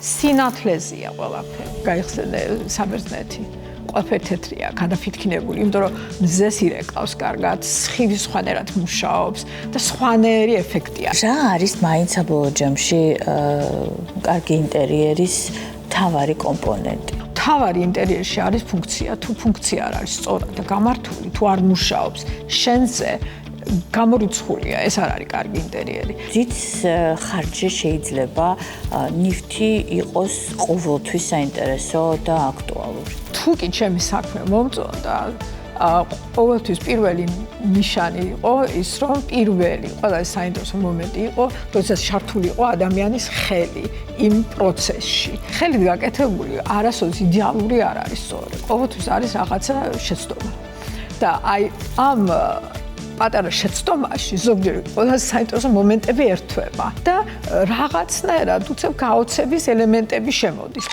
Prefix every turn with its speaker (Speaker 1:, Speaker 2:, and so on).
Speaker 1: სინათლეზეა ყველაფერი. გაიხსენე საბერძნეთი. ყველაფერი თეთრია, გადაფიქნებული, იმიტომ რომ მზეს ირეკავს კარგად, სხივი სხვანაირად მუშაობს და სხვანაირი ეფექტია.
Speaker 2: რა არის მაინც საბოლოო ჯამში კარგი ინტერიერის მთავარი კომპონენტი?
Speaker 1: მთავარი ინტერიერში არის ფუნქცია. თუ ფუნქცია არ არის სწორად და გამართული, თუ არ მუშაობს შენზე, გამორიცხულია, ეს არ არის კარგი ინტერიერი.
Speaker 2: ძიც ხარჯზე შეიძლება ნივთი იყოს ყოველთვის საინტერესო და აქტუალური.
Speaker 1: თუ კი ჩემი საქმე მომწონდა, ყოველთვის პირველი ნიშანი იყო ის, რომ პირველი ყველაზე საინტერესო მომენტი იყო, როდესაც ჩართული იყო ადამიანის ხელი იმ პროცესში. ხელით გაკეთებული არასოდეს იდეალური არ არის სწორი. ყოველთვის არის რაღაცა შეცდომა. და აი ამ პატარა შეცდომაში ზოგჯერ ყველაზე საინტერესო მომენტები ერთვება და რაღაცნაირად უცებ გაოცების ელემენტები შემოდის.